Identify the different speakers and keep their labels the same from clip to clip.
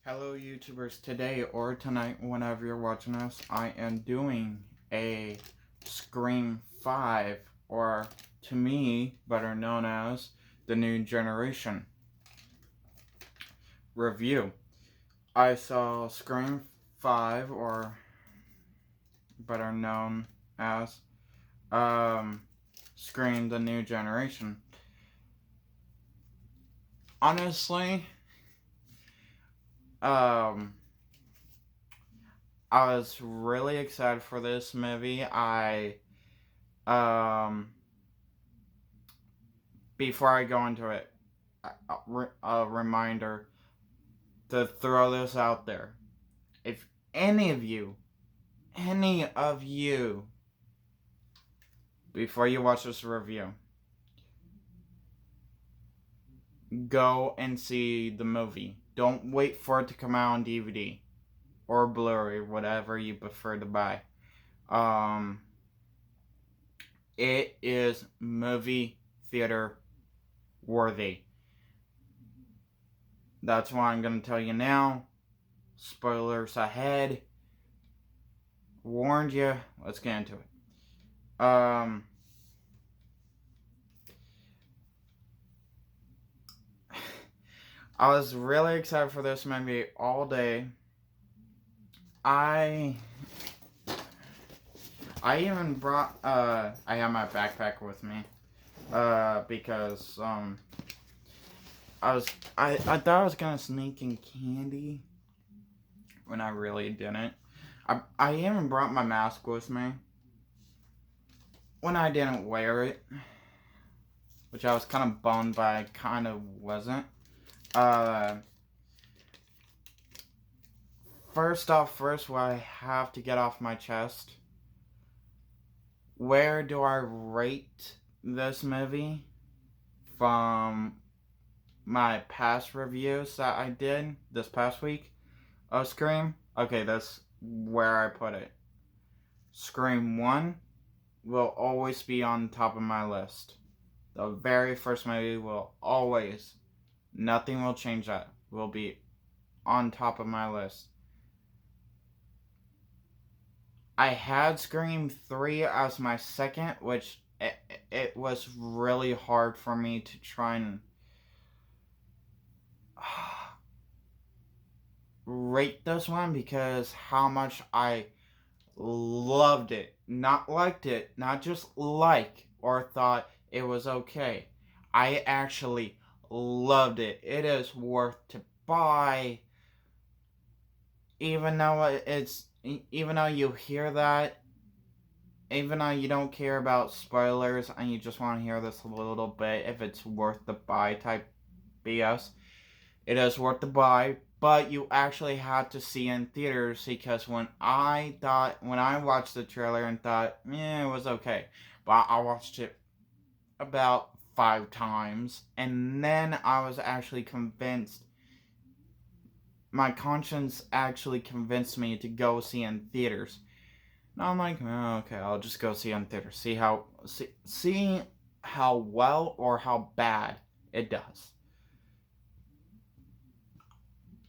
Speaker 1: Hello YouTubers, today or tonight, whenever you're watching us, I am doing a Scream 5, or to me, better known as the New Generation review. I saw Scream 5, or better known as Scream the New Generation. Honestly, I was really excited for this movie. Before I go into it, a reminder to throw this out there. If any of you, before you watch this review, go and see the movie. Don't wait for it to come out on DVD or Blu-ray, whatever you prefer to buy. It is movie theater worthy. That's why I'm going to tell you now. Spoilers ahead. Warned you. Let's get into it. I was really excited for this movie all day. I even brought I have my backpack with me because I thought I was gonna sneak in candy when I really didn't. I even brought my mask with me when I didn't wear it, which I was kind of bummed, but I kind of wasn't. First, what I have to get off my chest. Where do I rate this movie from my past reviews that I did this past week of Scream? Okay, that's where I put it. Scream 1 will always be on top of my list. The very first movie will always, nothing will change that, will be on top of my list. I had Scream 3 as my second, which it was really hard for me to try and rate this one because how much I loved it. Not liked it, not just like or thought it was okay. I actually loved it. It is worth to buy. Even though even though you hear that, even though you don't care about spoilers and you just want to hear this a little bit, if it's worth the buy type BS, it is worth the buy, but you actually have to see in theaters because when I watched the trailer and thought, it was okay, but I watched it about 5 times and then I was actually convinced, my conscience actually convinced me to go see in theaters. And I'm like, okay, I'll just go see in theaters. See how well or how bad it does.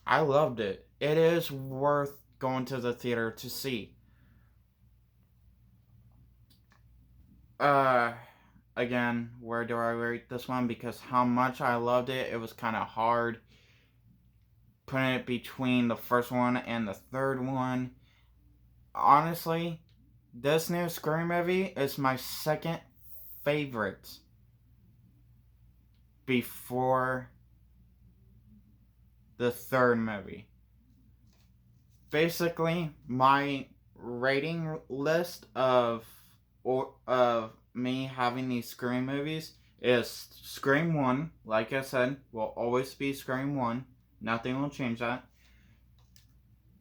Speaker 1: I loved it. It is worth going to the theater to see. Again, where do I rate this one? Because how much I loved it, it was kind of hard putting it between the first one and the third one. Honestly, this new Scream movie is my second favorite before the third movie. Basically, my rating list of me having these Scream movies is Scream 1, like I said, will always be Scream 1. Nothing will change that.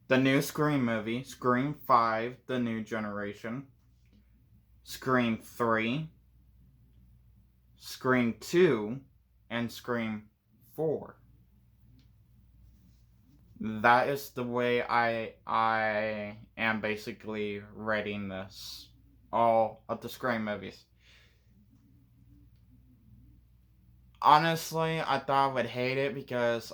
Speaker 1: The new Scream movie, Scream 5, The New Generation. Scream 3, Scream 2, and Scream 4. That is the way I am basically rating this, all of the Scream movies. Honestly, I thought I would hate it because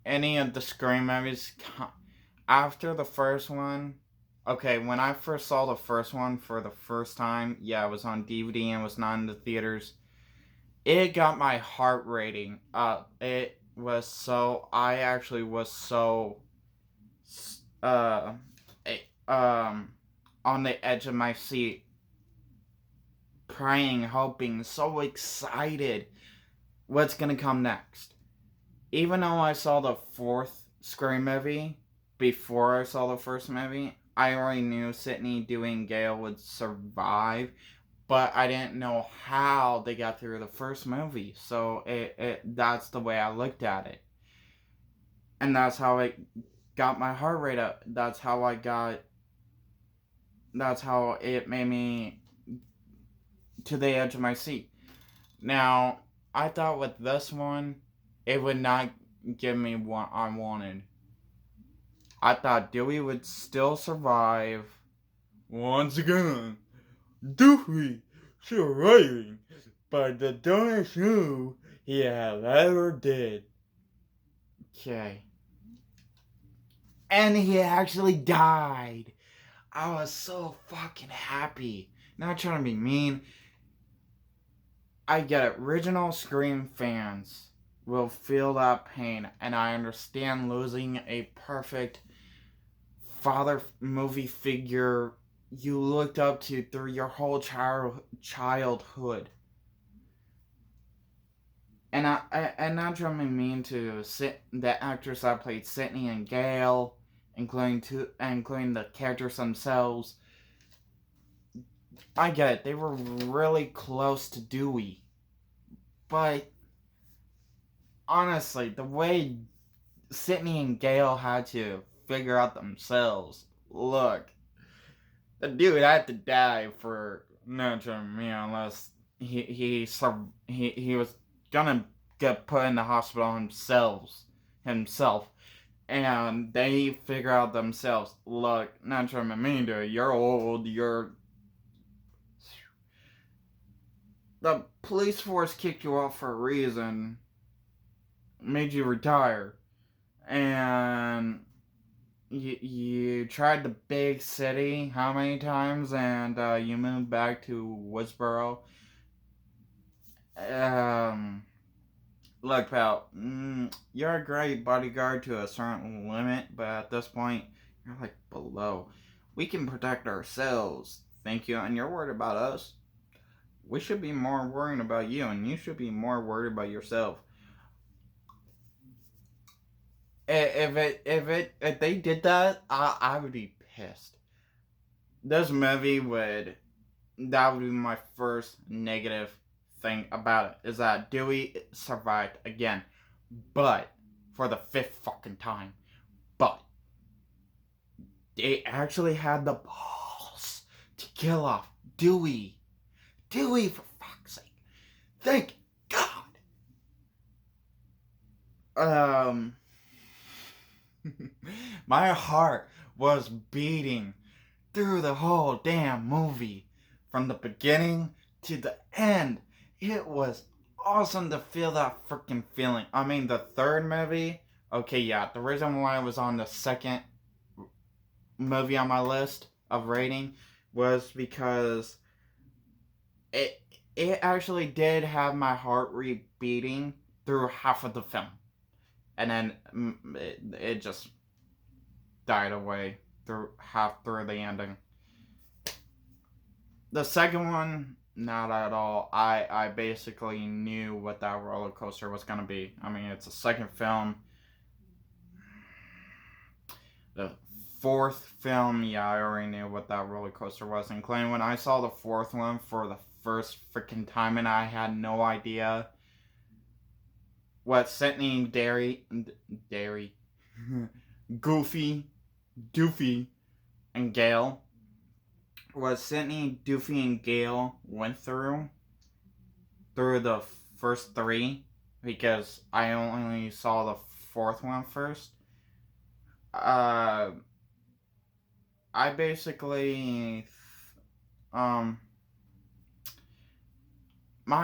Speaker 1: any of the Scream movies after the first one. Okay, when I first saw the first one for the first time, yeah, it was on DVD and was not in the theaters. It got my heart rating up. It was so I actually was so uh on the edge of my seat, praying, hoping, so excited what's gonna come next. Even though I saw the fourth Scream movie before I saw the first movie, I already knew Sidney, Dewey, and Gale would survive, but I didn't know how they got through the first movie. So that's the way I looked at it, and that's how it got my heart rate up. That's how I got. That's how it made me to the edge of my seat. Now, I thought with this one, it would not give me what I wanted. I thought Dewey would still survive. Once again, Dewey surviving by the dumbest move he have ever did. Okay. And he actually died. I was so fucking happy. Not trying to be mean. I get it. Original Scream fans will feel that pain, and I understand losing a perfect father movie figure you looked up to through your whole childhood. And I'm not trying to be mean to the actors that played Sidney and Gale, including the characters themselves. I get it. They were really close to Dewey. But honestly, the way Sidney and Gale had to figure out themselves. Look, the dude had to die for not to me unless he was gonna get put in the hospital himself, and they figure out themselves. Look, not trying to mean to you're old. The police force kicked you off for a reason, made you retire, and you tried the big city how many times, and you moved back to Woodsboro. Look, pal, you're a great bodyguard to a certain limit, but at this point, you're like below. We can protect ourselves. Thank you, and you're worried about us. We should be more worried about you, and you should be more worried about yourself. If they did that, I would be pissed. This movie that would be my first negative thing about it, is that Dewey survived again, but for the fifth fucking time. But they actually had the balls to kill off Dewey. Dewey, for fuck's sake. Thank God. My heart was beating through the whole damn movie, from the beginning to the end. It was awesome to feel that freaking feeling. I mean, the third movie, okay, yeah, the reason why it was on the second movie on my list of rating was because it actually did have my heart rate beating through half of the film, and then it just died away through the ending. The second one, not at all. I basically knew what that roller coaster was gonna be. I mean, it's a second film. The fourth film, yeah, I already knew what that roller coaster was. Including when I saw the fourth one for the first freaking time, and I had no idea what Sidney, Goofy, Doofy, and Gale, what Sidney, Doofy, and Gale went through the first three, because I only saw the fourth one first. I basically, my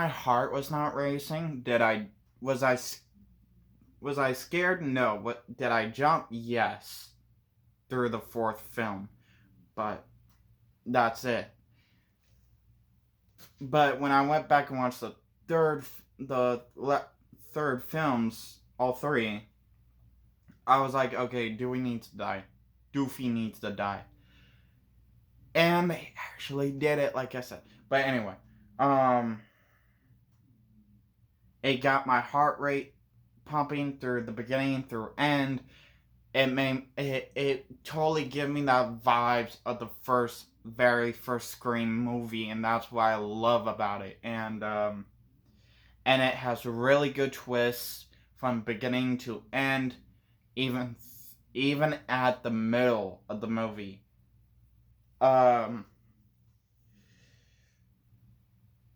Speaker 1: heart was not racing. Was I Was I scared? No. What did I jump? Yes. Through the fourth film. But that's it. But when I went back and watched the third films, all three, I was like, okay, Dewey needs to die. Doofy needs to die. And they actually did it, like I said. But anyway, it got my heart rate pumping through the beginning through end. It totally gave me that vibes of the very first Scream movie, and that's what I love about it. And it has really good twists from beginning to end, even at the middle of the movie. Um,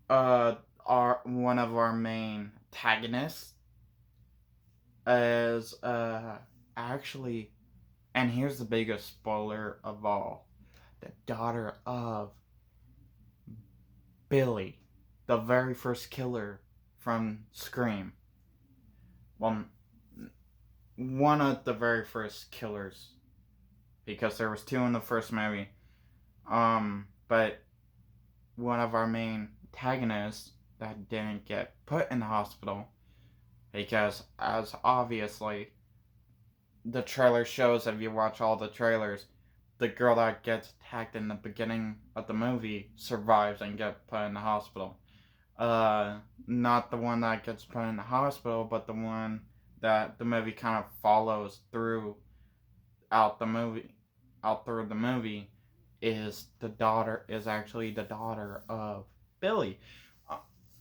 Speaker 1: our one of our main antagonists is actually, and here's the biggest spoiler of all, the daughter of Billy, the very first killer from Scream. Well, one of the very first killers, because there was two in the first movie. But one of our main antagonists that didn't get put in the hospital, because as obviously the trailer shows, if you watch all the trailers, the girl that gets attacked in the beginning of the movie survives and gets put in the hospital. Not the one that gets put in the hospital, but the one that the movie kind of follows through through the movie, is actually the daughter of Billy.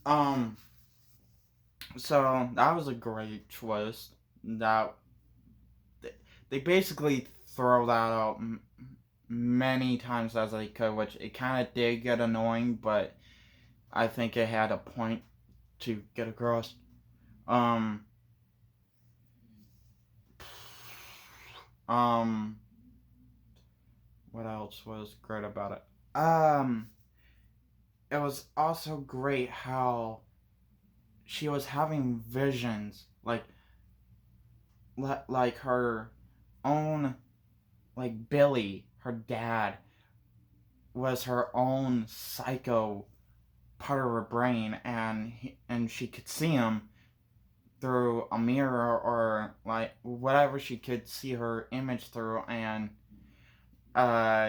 Speaker 1: Um, so that was a great twist. That they basically throw that out many times as they could, which it kind of did get annoying, but I think it had a point to get across. Um, what else was great about it? It was also great how she was having visions, like her own, like Billy, her dad, was her own psycho part of her brain, and she could see him through a mirror, or like whatever she could see her image through, and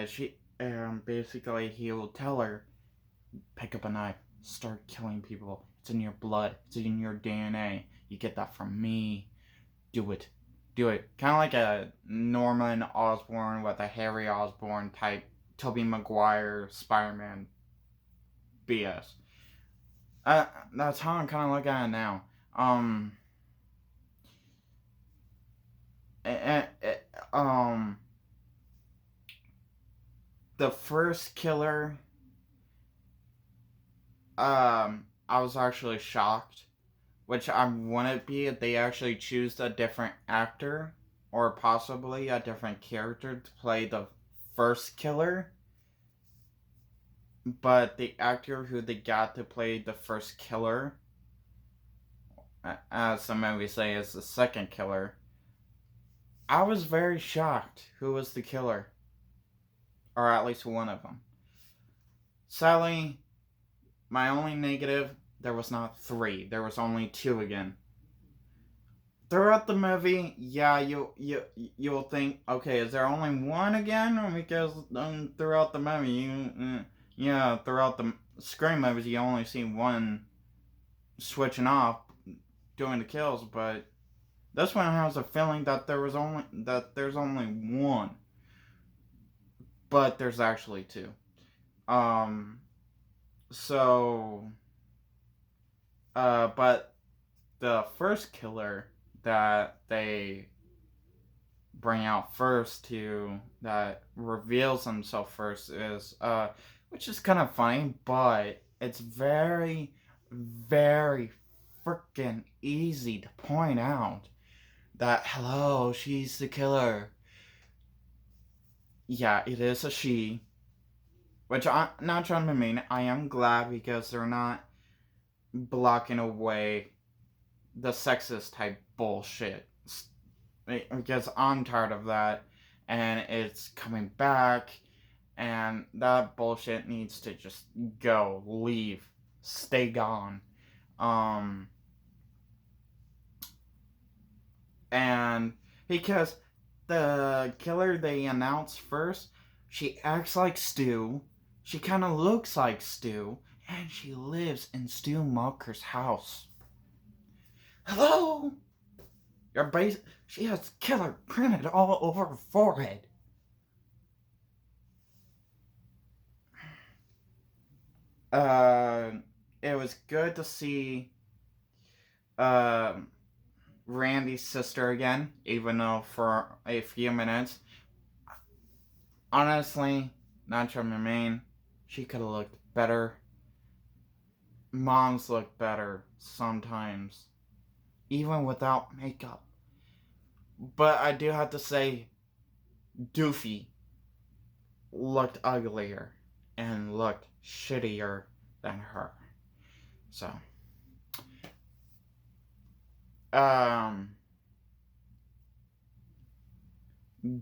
Speaker 1: she basically he will tell her, pick up a knife, start killing people. It's in your blood. It's in your DNA. You get that from me. Do it. Do it. Kind of like a Norman Osborn with a Harry Osborn type Tobey Maguire Spider-Man BS. That's how I'm kind of looking at it now. Eh, eh, um, the first killer, I was actually shocked, which I wouldn't be if they actually choose a different actor or possibly a different character to play the first killer. But the actor who they got to play the first killer, as some movies say, is the second killer. I was very shocked who was the killer, or at least one of them. Sadly, my only negative, there was not three. There was only two again. Throughout the movie, yeah, you'll think, okay, is there only one again? Because throughout the movie, throughout the Scream movies, you only see one switching off, doing the kills. But this one has a feeling that there's only one, but there's actually two. So, but the first killer that they bring out first, that reveals himself first, is which is kind of funny, but it's very, very freaking easy to point out that, hello, she's the killer. Yeah, it is a she. Which I'm not trying to be mean. I am glad, because they're not blocking away the sexist type bullshit. Because I'm tired of that, and it's coming back, and that bullshit needs to just go, leave, stay gone. Um, and because the killer they announced first, she acts like Stu, she kind of looks like Stu, and she lives in Stu Macher's house. Hello? Your base. She has killer printed all over her forehead. Uh, it was good to see uh, Randy's sister again, even though for a few minutes. Honestly, Nacho Remain, she could have looked better. Moms look better sometimes, even without makeup. But I do have to say, Doofy looked uglier and looked shittier than her. So, um,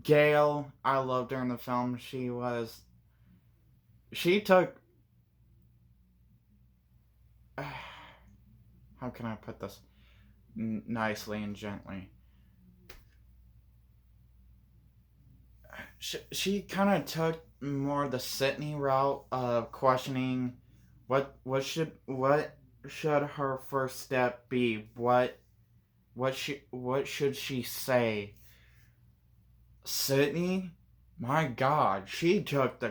Speaker 1: Gail, I loved her in the film. She took, how can I put this nicely and gently? She kind of took more the Sydney route of questioning what should her first step be? What should she say? Sydney, my God, she took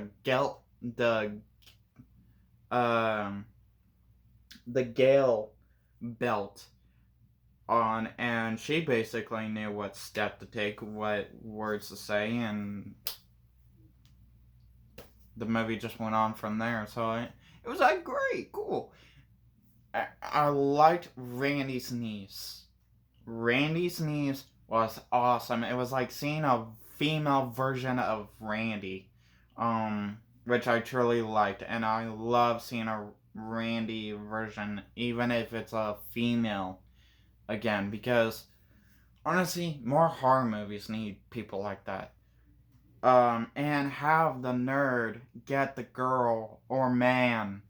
Speaker 1: um the Gale belt on, and she basically knew what step to take, what words to say, and the movie just went on from there. So it was like great, cool. I liked Randy's niece. Randy's niece was awesome. It was like seeing a female version of Randy, which I truly liked, and I love seeing a Randy version, even if it's a female again, because honestly, more horror movies need people like that. And have the nerd get the girl or man.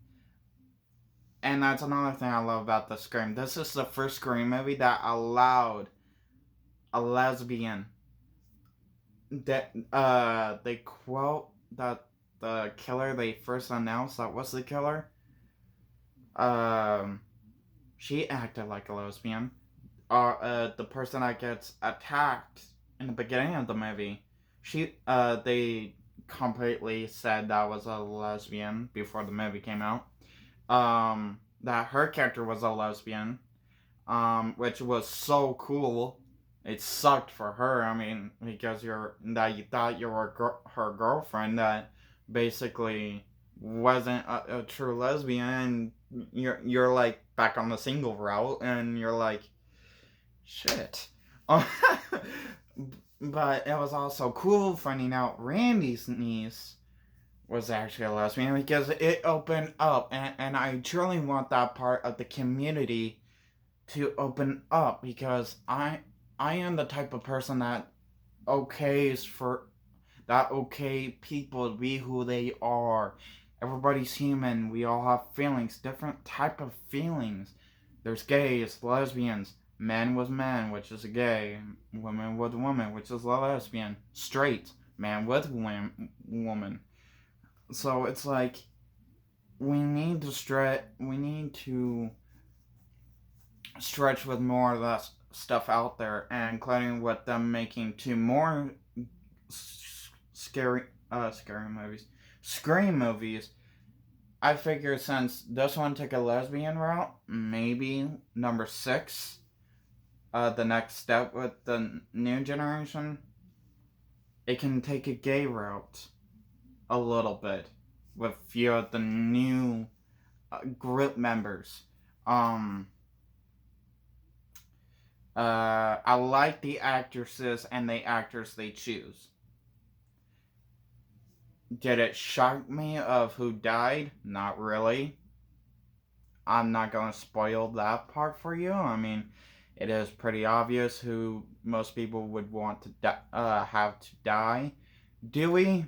Speaker 1: And that's another thing I love about the Scream. This is the first Scream movie that allowed a lesbian. That they quote that the killer they first announced that was the killer. Um, she acted like a lesbian. The person that gets attacked in the beginning of the movie, they completely said that was a lesbian before the movie came out. That her character was a lesbian, which was so cool. It sucked for her. I mean, because you thought you were her girlfriend that basically wasn't a true lesbian, and you're like back on the single route, and you're like, shit. But it was also cool finding out Randy's niece was actually a lesbian, because it opened up, and I truly want that part of the community to open up, because I am the type of person that okay people to be who they are. Everybody's human. We all have feelings, different type of feelings. There's gays, lesbians, men with men, which is a gay, women with woman, which is a lesbian, straight, man with woman. So it's like we need to stretch with more of that stuff out there, and including with them making two more scary movies, Scream movies. I figure since this one took a lesbian route, maybe number 6, the next step with the new generation, it can take a gay route a little bit with a few of the new group members. I like the actresses and the actors they choose. Did it shock me of who died? Not really. I'm not going to spoil that part for you. I mean, It is pretty obvious who most people would want to have to die. Dewey,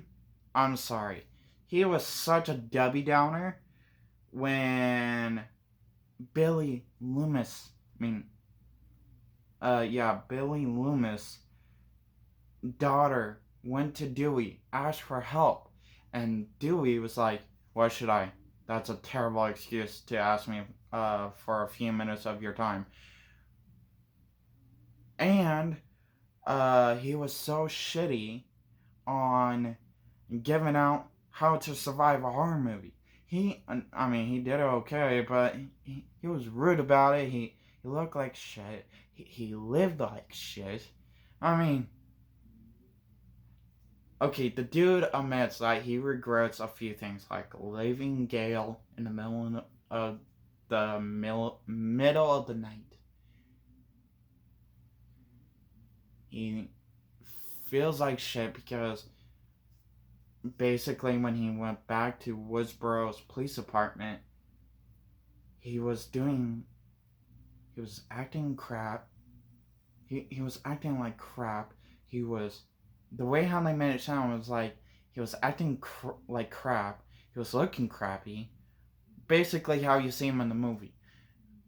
Speaker 1: I'm sorry. He was such a Debbie Downer when Billy Loomis, Billy Loomis' daughter went to Dewey, asked for help, and Dewey was like, "Why should I? That's a terrible excuse to ask me for a few minutes of your time." And he was so shitty on giving out how to survive a horror movie. He did okay, but he was rude about it. He looked like shit. He lived like shit. I mean, okay, the dude admits that he regrets a few things, like leaving Gail in the middle of the night. He feels like shit because basically when he went back to Woodsboro's police department, he was acting crap. He was acting like crap. The way how they made it sound was like he was acting like crap. He was looking crappy. Basically how you see him in the movie.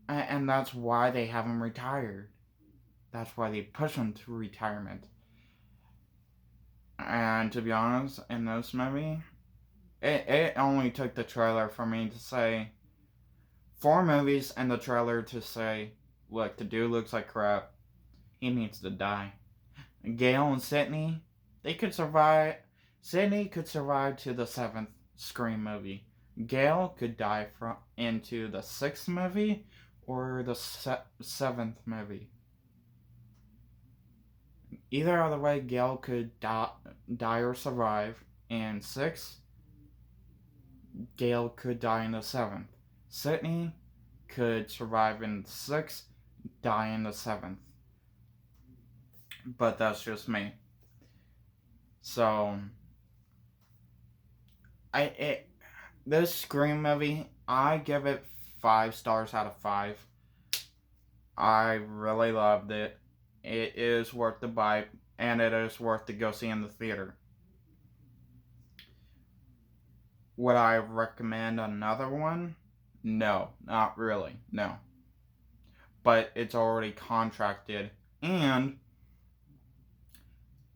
Speaker 1: And that's why they have him retired. That's why they push him to retirement. And to be honest, in this movie, it only took the trailer for me to say 4 movies and the trailer to say, look, the dude looks like crap. He needs to die. Gail and Sydney, they could survive. Sydney could survive to the 7th Scream movie. Gail could die into the 6th movie or the 7th movie. Either other way, Gail could die or survive in 6. Gail could die in the 7th. Sydney could survive in the 6th, die in the 7th. But that's just me. So, this Scream movie, I give it 5 stars out of 5. I really loved it. It is worth the buy, and it is worth to go see in the theater. Would I recommend another one? No, not really. No. But it's already contracted and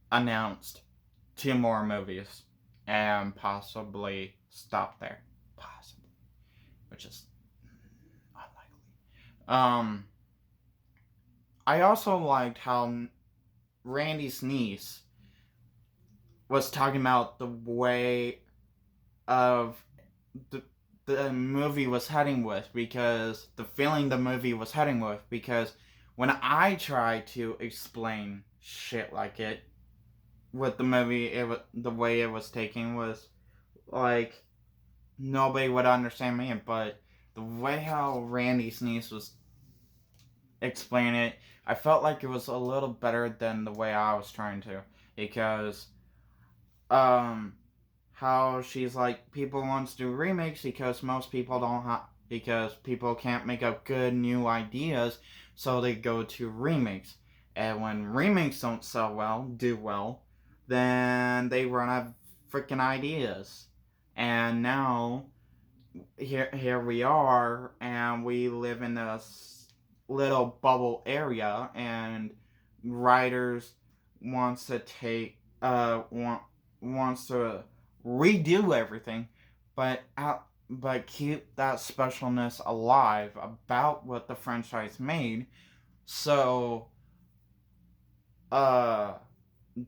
Speaker 1: announced 2 more movies and possibly stop there. Possibly. Which is unlikely. I also liked how Randy's niece was talking about the way of the movie was heading with, because the feeling the movie was heading with, because when I tried to explain shit like it with the movie, the way it was taken was like nobody would understand me, but the way how Randy's niece was explaining it, I felt like it was a little better than the way I was trying to, because how she's like, people want to do remakes because most people don't because people can't make up good new ideas, so they go to remakes. And when remakes don't do well, then they run out of freaking ideas. And now here we are, and we live in this little bubble area, and writers wants to wants to redo everything, but keep that specialness alive about what the franchise made. So,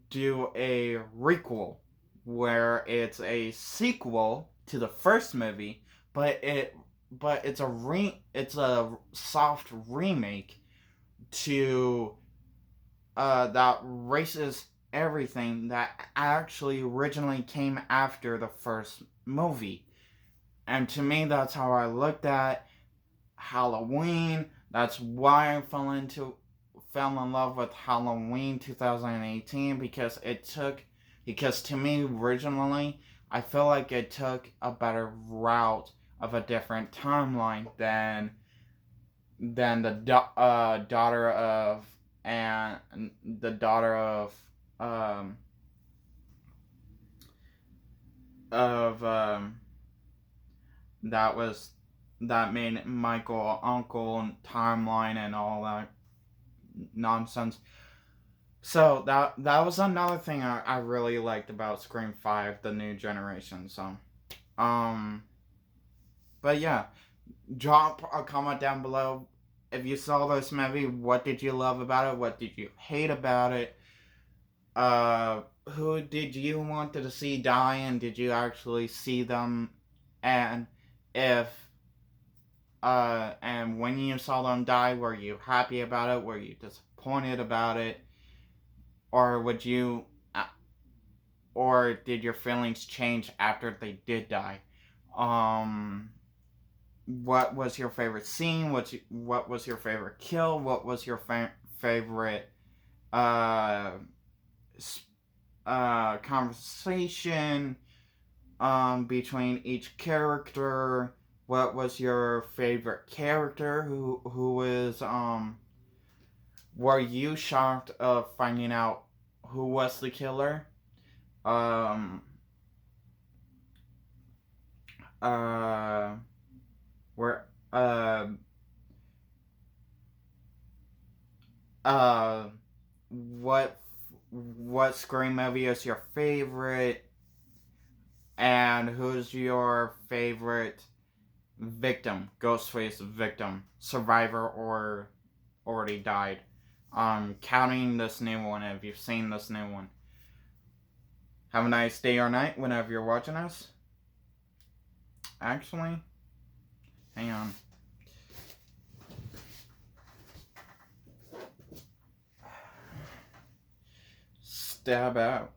Speaker 1: do a requel where it's a sequel to the first movie, but it's a soft remake to that races everything that actually originally came after the first movie. And to me, that's how I looked at Halloween. That's why I fell in love with Halloween 2018, because to me originally, I feel like it took a better route of a different timeline than then the daughter of and the daughter of that was that made Michael uncle and timeline and all that nonsense. So that was another thing I really liked about Scream 5, the new generation. So um but yeah, drop a comment down below if you saw this movie. What did you love about it? What did you hate about it? Who did you want to see die, and did you actually see them? And if and when you saw them die, were you happy about it? Were you disappointed about it? Or would you, or did your feelings change after they did die? Um, what was your favorite scene? What was your favorite kill? What was your favorite uh conversation between each character? What was your favorite character? Who was were you shocked of finding out who was the killer? Um uh where uh what Scream movie is your favorite, and who's your favorite victim, Ghostface victim, survivor or already died? Counting this new one, if you've seen this new one. Have a nice day or night whenever you're watching us. Actually, hang on. Stab out.